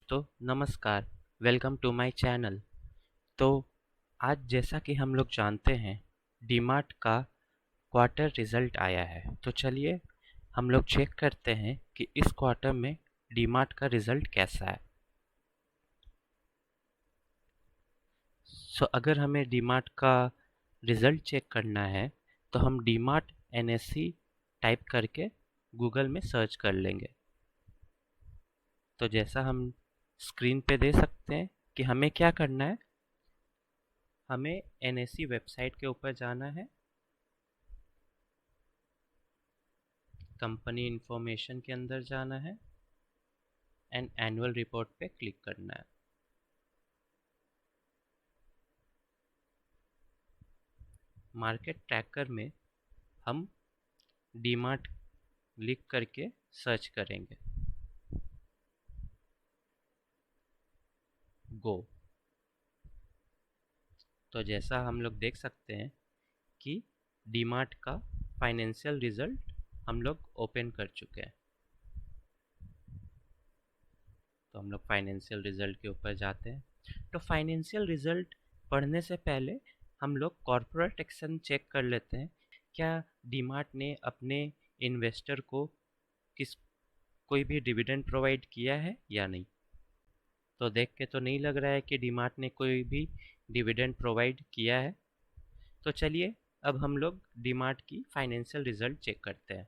तो नमस्कार, welcome to my channel. तो आज जैसा कि हम लोग जानते हैं, डीमार्ट का क्वार्टर रिजल्ट आया है। तो चलिए हम लोग चेक करते हैं कि इस क्वार्टर में डीमार्ट का रिजल्ट कैसा है। अगर हमें डीमार्ट का रिजल्ट चेक करना है तो हम डीमार्ट एनएससी टाइप करके गूगल में सर्च कर लेंगे। तो जैसा हम स्क्रीन पे दे सकते हैं कि हमें क्या करना है, हमें एनएससी वेबसाइट के ऊपर जाना है, कंपनी इंफॉर्मेशन के अंदर जाना है एंड एनुअल रिपोर्ट पे क्लिक करना है। मार्केट ट्रैकर में हम डीमार्ट लिख करके सर्च करेंगे। गो। तो जैसा हम लोग देख सकते हैं कि डीमार्ट का फाइनेंशियल रिजल्ट हम लोग ओपन कर चुके हैं। तो हम लोग फाइनेंशियल रिजल्ट के ऊपर जाते हैं। तो फाइनेंशियल रिजल्ट पढ़ने से पहले हम लोग कॉर्पोरेट एक्शन चेक कर लेते हैं। क्या डीमार्ट ने अपने इन्वेस्टर को किस कोई भी डिविडेंड प्रोवाइड किया है या नहीं। तो देख के तो नहीं लग रहा है कि डीमार्ट ने कोई भी डिविडेंड प्रोवाइड किया है। तो चलिए अब हम लोग डीमार्ट की फाइनेंशियल रिजल्ट चेक करते हैं।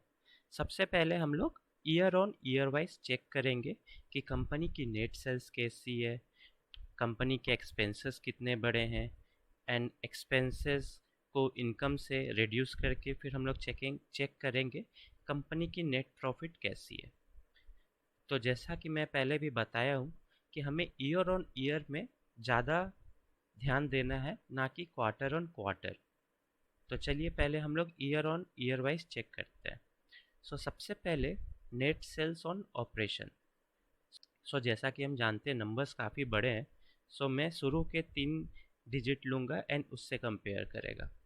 सबसे पहले हम लोग year on year wise check करेंगे कि कंपनी की नेट सेल्स कैसी है, कंपनी के एक्सपेंसेस कितने बड़े हैं एंड एक्सपेंसेस को इनकम से रिड्यूस करके फिर हम लोग चेक करेंगे कंपनी की नेट प्रॉफिट कैसी है। तो जैसा कि मैं पहले भी बताया हूँ कि हमें ईयर ऑन ईयर में ज़्यादा ध्यान देना है, ना कि क्वार्टर ऑन क्वार्टर। तो चलिए पहले हम लोग year on year wise check करते हैं। सबसे पहले नेट सेल्स ऑन ऑपरेशन। जैसा कि हम जानते हैं नंबर्स काफ़ी बड़े हैं। मैं शुरू के 3 डिजिट लूँगा एंड उससे कंपेयर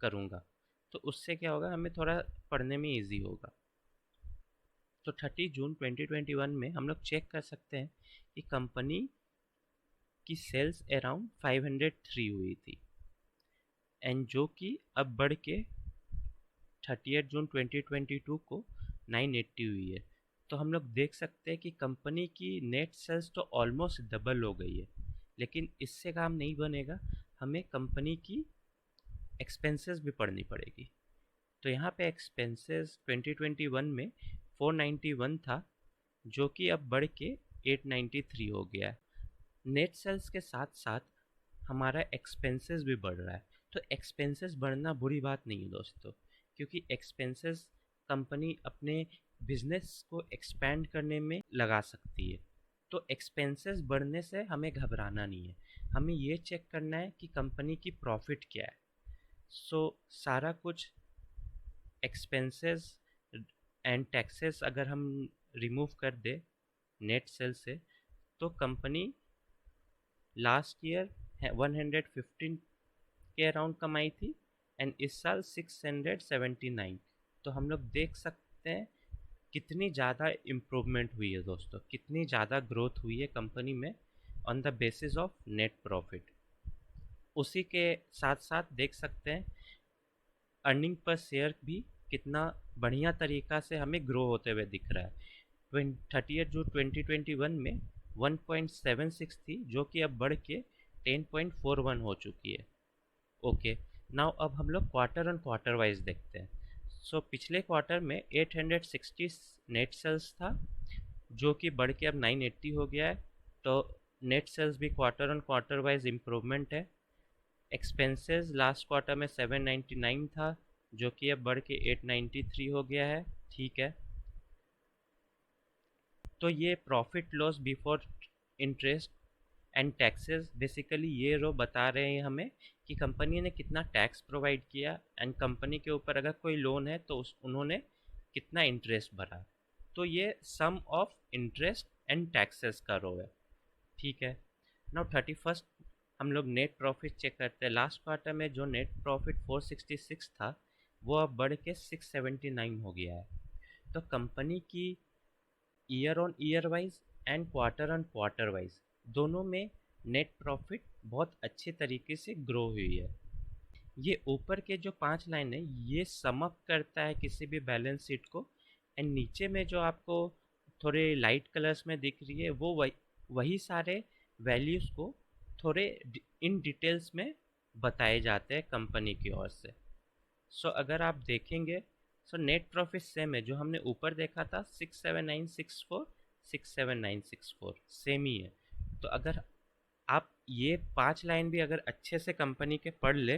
करूँगा। तो उससे क्या होगा, हमें थोड़ा पढ़ने में इजी होगा। तो 30 जून 2021 में हम लोग चेक कर सकते हैं कि कंपनी की सेल्स अराउंड 503 हुई थी एंड जो कि अब बढ़ के 30 जून 2022 को 980 हुई है। तो हम लोग देख सकते हैं कि कंपनी की नेट सेल्स तो ऑलमोस्ट डबल हो गई है, लेकिन इससे काम नहीं बनेगा, हमें कंपनी की एक्सपेंसेस भी पढ़नी पड़ेगी। तो यहाँ पे एक्सपेंसेस 2021 में 491 था, जो कि अब बढ़ के 893 हो गया है। नेट सेल्स के साथ साथ हमारा एक्सपेंसेस भी बढ़ रहा है। तो एक्सपेंसेस बढ़ना बुरी बात नहीं है दोस्तों, क्योंकि एक्सपेंसेस कंपनी अपने बिजनेस को एक्सपेंड करने में लगा सकती है। तो एक्सपेंसेस बढ़ने से हमें घबराना नहीं है, हमें ये चेक करना है कि कंपनी की प्रॉफिट क्या है। सारा कुछ एक्सपेंसेस एंड टैक्सेस अगर हम रिमूव कर दे नेट सेल से, तो कंपनी लास्ट ईयर 115 के अराउंड कमाई थी एंड इस साल 679। तो हम लोग देख सकते हैं कितनी ज़्यादा इम्प्रूवमेंट हुई है दोस्तों, कितनी ज़्यादा ग्रोथ हुई है कंपनी में on the basis of net profit. उसी के साथ साथ देख सकते हैं अर्निंग पर शेयर भी कितना बढ़िया तरीका से हमें ग्रो होते हुए दिख रहा है। 30 जून 2021 में 1.76 थी, जो कि अब बढ़ के 10.41 हो चुकी है। ओके, नाउ अब हम लोग क्वार्टर ऑन क्वार्टर वाइज देखते हैं। पिछले क्वार्टर में 860 नेट सेल्स था, जो कि बढ़ के अब 980 हो गया है। तो नेट सेल्स भी quarter on quarter wise improvement है। एक्सपेंसेस लास्ट क्वार्टर में 799 था, जो कि अब बढ़ के 893 हो गया है। ठीक है, तो ये profit loss before interest and taxes, basically ये रो बता रहे हैं हमें कि कंपनी ने कितना टैक्स प्रोवाइड किया एंड कंपनी के ऊपर अगर कोई लोन है तो उन्होंने कितना इंटरेस्ट भरा। तो ये सम ऑफ इंटरेस्ट एंड टैक्सेस का रो है। ठीक है, नाउ 31st हम लोग नेट प्रॉफिट चेक करते हैं। लास्ट क्वार्टर में जो नेट प्रॉफिट 466 था, वो अब बढ़ के 679 हो गया है। तो कंपनी की year on year wise and quarter on quarter wise दोनों में नेट प्रॉफिट बहुत अच्छे तरीके से ग्रो हुई है। ये ऊपर के जो 5 लाइन है ये सम अप करता है किसी भी बैलेंस शीट को, एंड नीचे में जो आपको थोड़े लाइट कलर्स में दिख रही है वो वही सारे वैल्यूज़ को थोड़े इन डिटेल्स में बताए जाते हैं कंपनी की ओर से। सो अगर आप देखेंगे, सो नेट प्रॉफिट सेम है जो हमने ऊपर देखा था 67964, 67964 सेम ही है। तो अगर आप ये 5 लाइन भी अगर अच्छे से कंपनी के पढ़ ले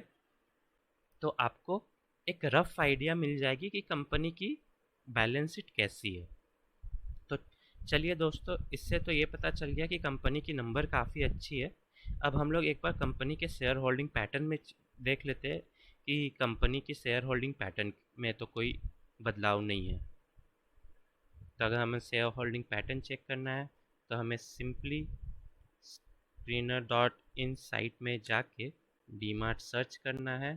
तो आपको एक रफ आइडिया मिल जाएगी कि कंपनी की बैलेंस शीट कैसी है। तो चलिए दोस्तों, इससे तो ये पता चल गया कि कंपनी की नंबर काफ़ी अच्छी है। अब हम लोग एक बार कंपनी के शेयर होल्डिंग पैटर्न में देख लेते हैं कि कंपनी की शेयर होल्डिंग पैटर्न में तो कोई बदलाव नहीं है। तो अगर हमें शेयर होल्डिंग पैटर्न चेक करना है तो हमें simply screener dot in site में जाके डीमार्ट सर्च करना है,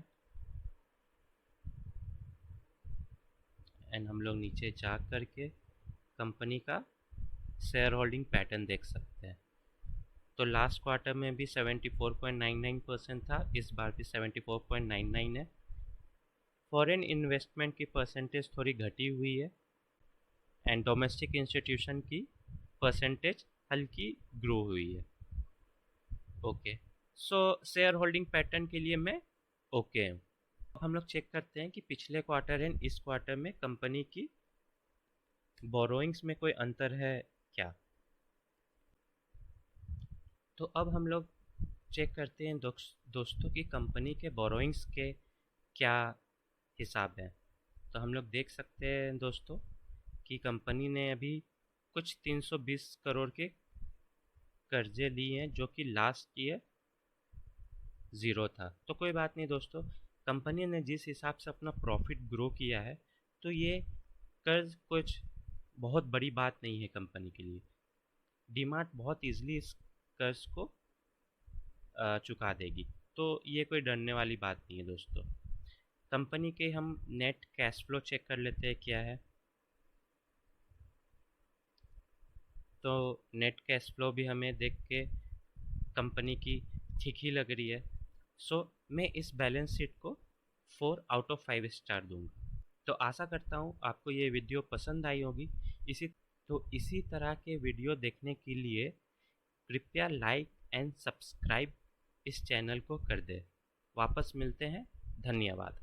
एंड हम लोग नीचे जा करके कंपनी का शेयर होल्डिंग पैटर्न देख सकते हैं। तो लास्ट क्वार्टर में भी 74.99% था, इस बार भी 74.99 है। फॉरेन इन्वेस्टमेंट की परसेंटेज थोड़ी घटी हुई है, एंड डोमेस्टिक इंस्टीट्यूशन की परसेंटेज हल्की ग्रो हुई है। ओके, सो शेयर होल्डिंग पैटर्न के लिए मैं ओके हूँ। हम लोग चेक करते हैं कि पिछले क्वार्टर एंड इस क्वार्टर में कंपनी की बोरोइंग्स में कोई अंतर है क्या। तो अब हम लोग चेक करते हैं दोस्तों की कंपनी के बोरोइंग्स के क्या हिसाब है। तो हम लोग देख सकते हैं दोस्तों कि कंपनी ने अभी कुछ 320 करोड़ के कर्जे लिए हैं जो कि लास्ट ईयर ज़ीरो था। तो कोई बात नहीं दोस्तों, कंपनी ने जिस हिसाब से अपना प्रॉफिट ग्रो किया है तो ये कर्ज कुछ बहुत बड़ी बात नहीं है कंपनी के लिए। डीमार्ट बहुत ईजिली इस कर्ज को चुका देगी, तो ये कोई डरने वाली बात नहीं है दोस्तों। कंपनी के हम नेट कैश फ्लो चेक कर लेते हैं क्या है। तो नेट कैश फ्लो भी हमें देख के कंपनी की ठीक ही लग रही है। सो मैं इस बैलेंस शीट को 4 आउट ऑफ 5 स्टार दूंगा। तो आशा करता हूँ आपको ये वीडियो पसंद आई होगी। इसी तरह के वीडियो देखने के लिए कृपया लाइक एंड सब्सक्राइब इस चैनल को कर दें। वापस मिलते हैं, धन्यवाद।